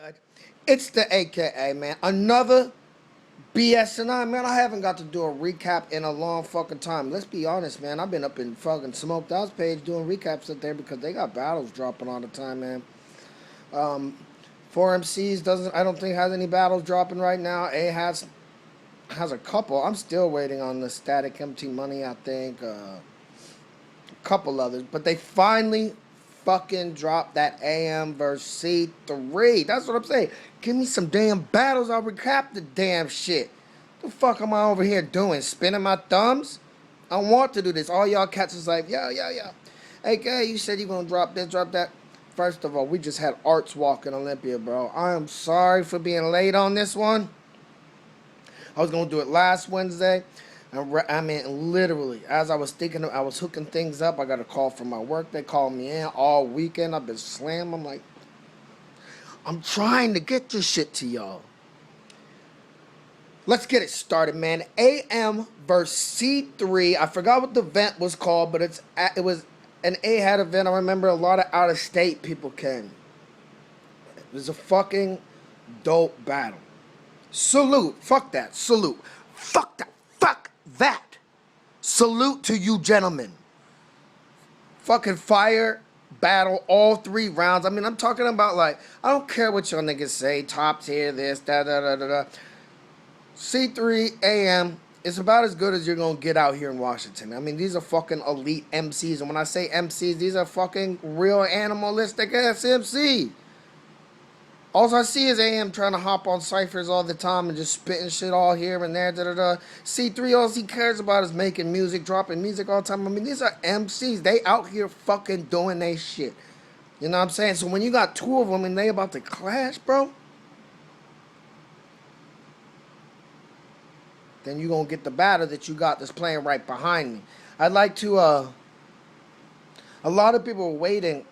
Good. It's the AKA, man. Another BS&I, man. I haven't got to do a recap in a long fucking time. Let's be honest, man. I've been up in fucking Smoked Out's page doing recaps up there because they got battles dropping all the time, man. Um, 4MCs doesn't, I don't think has any battles dropping right now. has a couple. I'm still waiting on the Static MT Money, I think. A couple others, but they finally fucking dropped that AM versus C3. That's what I'm saying. Give me some damn battles. I'll recap the damn shit. The fuck am I over here doing? Spinning my thumbs? I want to do this. All y'all cats is like, yeah. Hey, guy, you said you gonna drop this, drop that. First of all, we just had Arts Walk in Olympia, bro. I am sorry for being late on this one. I was gonna do it last Wednesday. I mean, literally, as I was thinking, I was hooking things up. I got a call from my work. They called me in all weekend. I've been slammed. I'm like, I'm trying to get this shit to y'all. Let's get it started, man. AM versus C3. I forgot what the event was called, but it was an AHAT event. I remember a lot of out-of-state people came. It was a fucking dope battle. Salute. Fuck that. Salute. Fuck that. Fuck that. Salute to you gentlemen. Fucking fire battle all 3 rounds. I mean, I'm talking about, like, I don't care what y'all niggas say. Top tier, this, da. C3 AM is about as good as you're going to get out here in Washington. I mean, these are fucking elite MCs. And when I say MCs, these are fucking real animalistic ass MCs. All I see is AM trying to hop on ciphers all the time and just spitting shit all here and there. C3, all he cares about is making music, dropping music all the time. I mean, these are MCs. They out here fucking doing they shit. You know what I'm saying? So when you got 2 of them and they about to clash, bro, then you going to get the battle that you got that's playing right behind me. I'd like to, a lot of people were waiting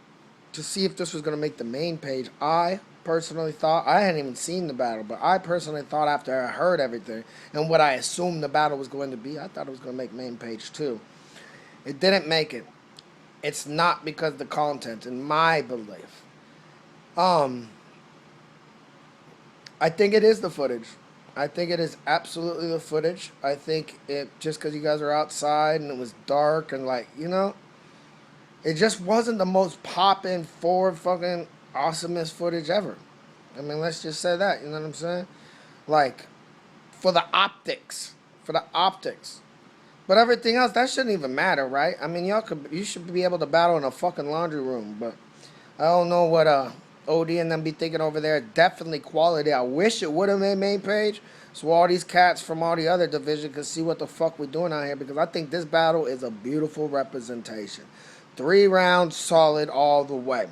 to see if this was going to make the main page. I personally thought, I hadn't even seen the battle, but I personally thought after I heard everything and what I assumed the battle was going to be, I thought it was going to make main page too. It didn't make it. It's not because of the content, in my belief. I think it is the footage. I think it is absolutely the footage. I think it, just because you guys are outside and it was dark and like, you know, it just wasn't the most poppin' forward fucking awesomest footage ever. I mean, let's just say that, you know what I'm saying? Like, for the optics. But everything else, that shouldn't even matter, right? I mean, you should be able to battle in a fucking laundry room, but I don't know what OD and them be thinking over there. Definitely quality. I wish it would have made main page, so all these cats from all the other division could see what the fuck we're doing out here, because I think this battle is a beautiful representation. 3 rounds solid all the way.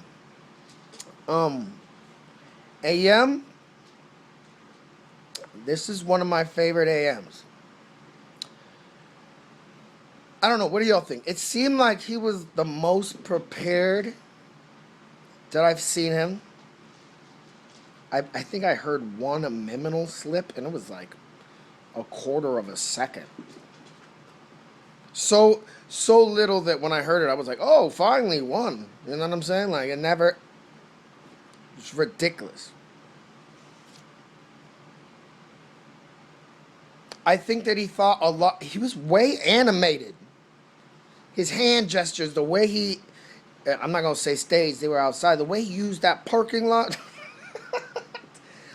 AM, this is one of my favorite AMs. I don't know, what do y'all think? It seemed like he was the most prepared that I've seen him. I think I heard one minimal slip, and it was like a quarter of a second. So little that when I heard it, I was like, oh, finally one. You know what I'm saying? Like, it never... It's ridiculous. I think that he thought a lot... He was way animated. His hand gestures, the way he... I'm not going to say stage, they were outside. The way he used that parking lot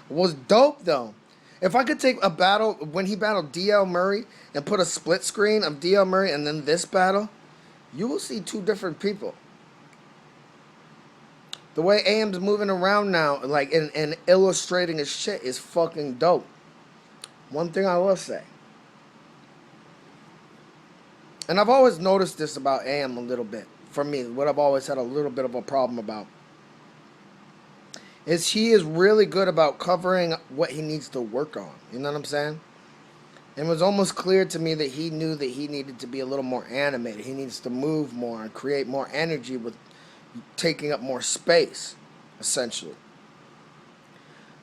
was dope, though. If I could take a battle, when he battled DL Murray, and put a split screen of DL Murray and then this battle, you will see 2 different people. The way AM's moving around now, like, and illustrating his shit is fucking dope. One thing I will say. And I've always noticed this about AM a little bit. For me, what I've always had a little bit of a problem about is he is really good about covering what he needs to work on. You know what I'm saying? And it was almost clear to me that he knew that he needed to be a little more animated. He needs to move more and create more energy with taking up more space, essentially.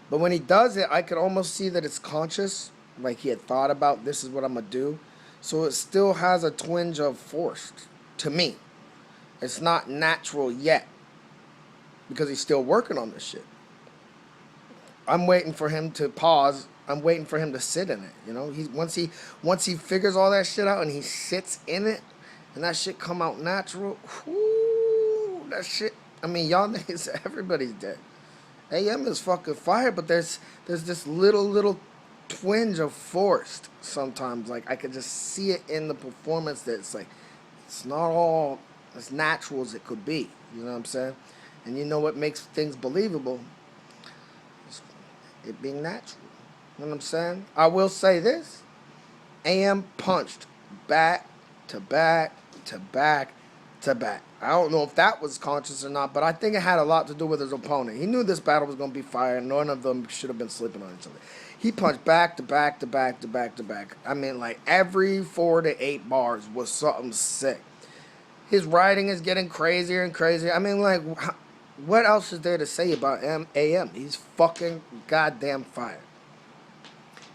But when he does it, I could almost see that it's conscious, like he had thought about, this is what I'm going to do. So it still has a twinge of forced, to me. It's not natural yet, because he's still working on this shit. I'm waiting for him to pause. I'm waiting for him to sit in it. You know, once he figures all that shit out and he sits in it, and that shit come out natural. Whoo, that shit. I mean, y'all niggas, everybody's dead. AM is fucking fire, but there's this little twinge of forced sometimes. Like I could just see it in the performance that it's like it's not all as natural as it could be. You know what I'm saying? And you know what makes things believable? It's it being natural. You know what I'm saying? I will say this. AM punched back to back to back to back. I don't know if that was conscious or not, but I think it had a lot to do with his opponent. He knew this battle was going to be fire, and none of them should have been sleeping on each other. He punched back to back to back to back to back. I mean, like, every 4 to 8 bars was something sick. His writing is getting crazier and crazier. I mean, like, what else is there to say about AM? He's fucking goddamn fire.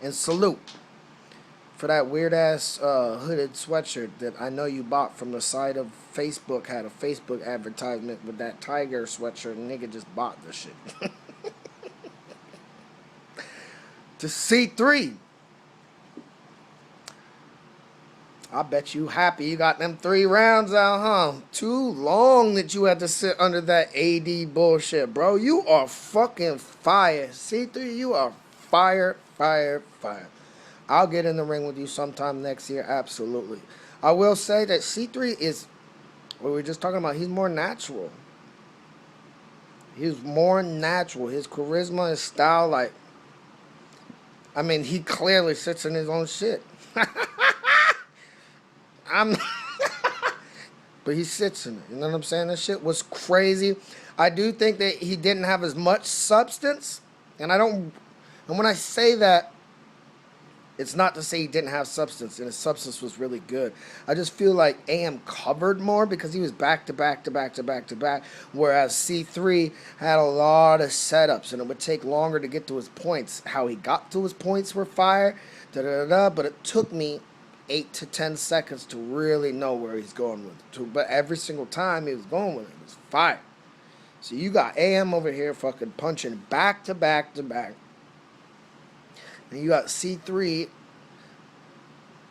And salute for that weird-ass hooded sweatshirt that I know you bought from the side of Facebook. Had a Facebook advertisement with that tiger sweatshirt, and nigga just bought the shit. To C3. I bet you happy you got them 3 rounds out, huh? Too long that you had to sit under that AD bullshit, bro. You are fucking fire. C3, you are fire, fire, fire. I'll get in the ring with you sometime next year, absolutely. I will say that C3 is, what we were just talking about, he's more natural. He's more natural. His charisma, his style, like, I mean, he clearly sits in his own shit. But he sits in it. You know what I'm saying? That shit was crazy. I do think that he didn't have as much substance. And when I say that, it's not to say he didn't have substance, and his substance was really good. I just feel like AM covered more because he was back to back to back to back to back, whereas C3 had a lot of setups, and it would take longer to get to his points. How he got to his points were fire, but it took me 8 to 10 seconds to really know where he's going with it. But every single time he was going with it, it was fire. So you got AM over here fucking punching back to back to back. And you got C3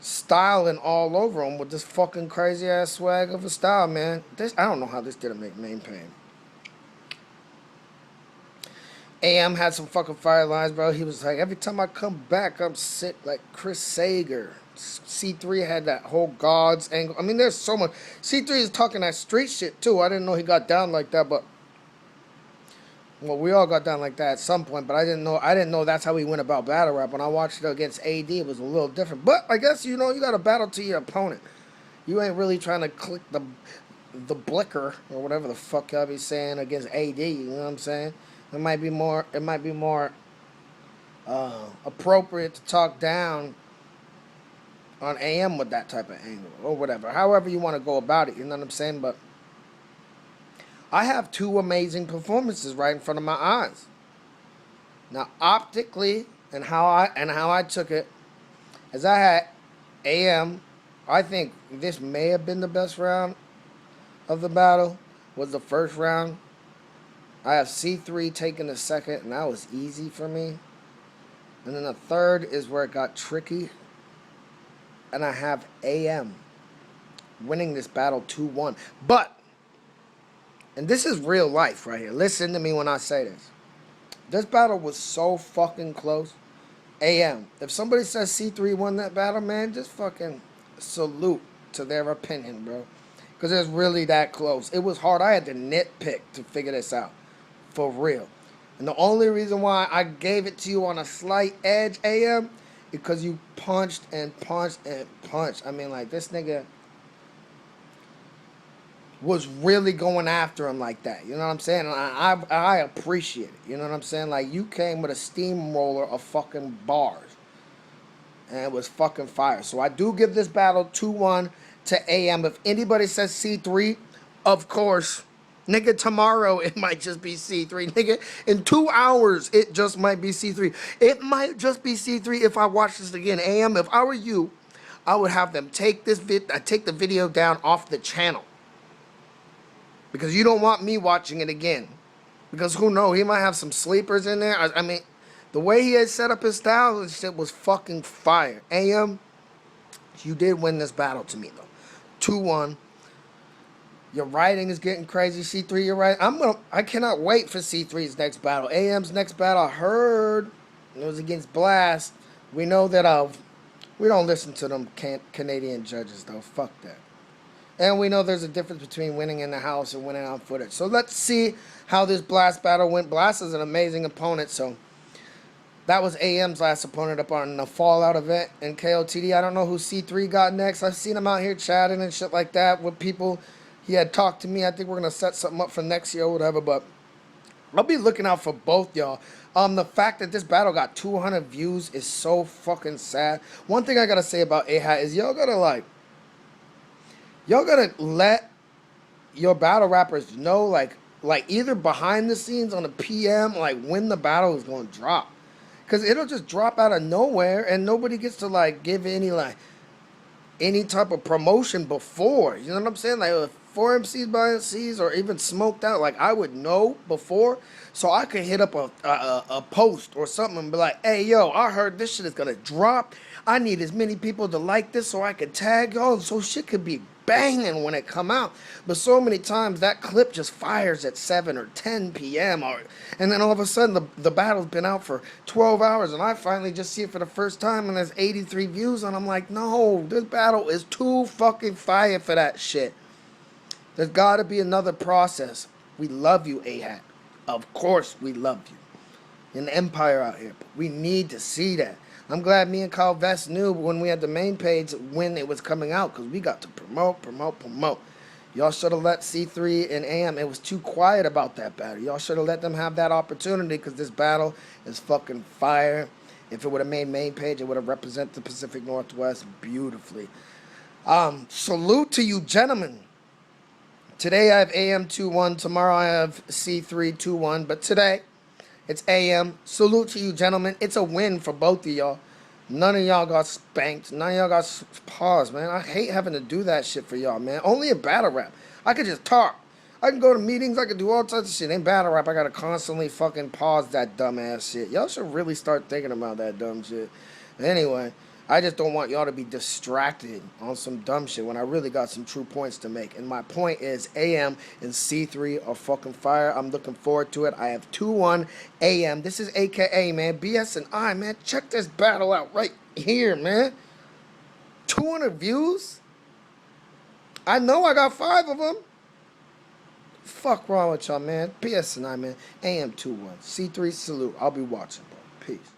styling all over him with this fucking crazy ass swag of a style, man. I don't know how this didn't make main pain. AM had some fucking fire lines, bro. He was like, every time I come back, I'm sick like Chris Sager. C3 had that whole God's angle. I mean, there's so much. C3 is talking that street shit, too. I didn't know he got down like that, but... Well, we all got down like that at some point, but I didn't know that's how he went about battle rap. When I watched it against AD, it was a little different. But I guess, you know, you got to battle to your opponent. You ain't really trying to click the blicker or whatever the fuck y'all be saying against AD, you know what I'm saying? It might be more appropriate to talk down on AM with that type of angle or whatever. However you want to go about it, you know what I'm saying? But I have 2 amazing performances right in front of my eyes. Now, optically, and how I took it, as I had AM, I think this may have been the best round of the battle, was the first round. I have C3 taking the second, and that was easy for me. And then the third is where it got tricky. And I have AM winning this battle 2-1. But, and this is real life right here. Listen to me when I say this. This battle was so fucking close. AM. If somebody says C3 won that battle, man, just fucking salute to their opinion, bro. Because it's really that close. It was hard. I had to nitpick to figure this out. For real. And the only reason why I gave it to you on a slight edge, AM, because you punched and punched and punched. I mean, like, this nigga was really going after him like that. You know what I'm saying? And I appreciate it. You know what I'm saying? Like, you came with a steamroller of fucking bars. And it was fucking fire. So I do give this battle 2-1 to AM. If anybody says C3, of course, nigga, tomorrow it might just be C3. Nigga, in 2 hours, it just might be C3. It might just be C3 if I watch this again. AM, if I were you, I would have them take the video down off the channel. Because you don't want me watching it again. Because who knows, he might have some sleepers in there. I mean, The way he had set up his style and shit was fucking fire. AM, you did win this battle to me, though. 2-1. Your writing is getting crazy. C3, you're right. I cannot wait for C3's next battle. AM's next battle, I heard it was against Blast. We know that we don't listen to them Canadian judges, though. Fuck that. And we know there's a difference between winning in the house and winning on footage. So let's see how this Blast battle went. Blast is an amazing opponent, so that was AM's last opponent up on the Fallout event in KOTD. I don't know who C3 got next. I've seen him out here chatting and shit like that with people. He had talked to me. I think we're going to set something up for next year or whatever, but I'll be looking out for both y'all. The fact that this battle got 200 views is so fucking sad. One thing I got to say about AHAT is y'all got to let your battle rappers know, like either behind the scenes on the PM, like when the battle is going to drop. Because it'll just drop out of nowhere and nobody gets to like give any type of promotion before. You know what I'm saying? Like 4 MCs by MCs or even smoked out. Like I would know before so I could hit up a post or something and be like, hey, yo, I heard this shit is going to drop. I need as many people to like this so I could tag y'all so shit could be banging when it come out. But so many times that clip just fires at 7 or 10 p.m. And then all of a sudden the battle's been out for 12 hours and I finally just see it for the first time and there's 83 views and I'm like, no, this battle is too fucking fire for that shit. There's got to be another process. We love you, AHAT. Of course we love you. An empire out here. But we need to see that. I'm glad me and Kyle Vest knew when we had the main page when it was coming out because we got to promote. Y'all should have let C3 and AM. It was too quiet about that battle. Y'all should have let them have that opportunity because this battle is fucking fire. If it would have made main page, it would have represented the Pacific Northwest beautifully. Salute to you, gentlemen. Today I have AM 2-1. Tomorrow I have C3 2-1. But today it's AM. Salute to you, gentlemen. It's a win for both of y'all. None of y'all got spanked. None of y'all got paused, man. I hate having to do that shit for y'all, man. Only in battle rap. I could just talk. I can go to meetings. I can do all types of shit. In battle rap, I got to constantly fucking pause that dumbass shit. Y'all should really start thinking about that dumb shit. Anyway, I just don't want y'all to be distracted on some dumb shit when I really got some true points to make. And my point is AM and C3 are fucking fire. I'm looking forward to it. I have 2-1 AM. This is AKA, man. BS&I, man. Check this battle out right here, man. 200 views? I know I got 5 of them. Fuck wrong with y'all, man. BS&I, man. AM 2-1. C3 salute. I'll be watching, bro. Peace.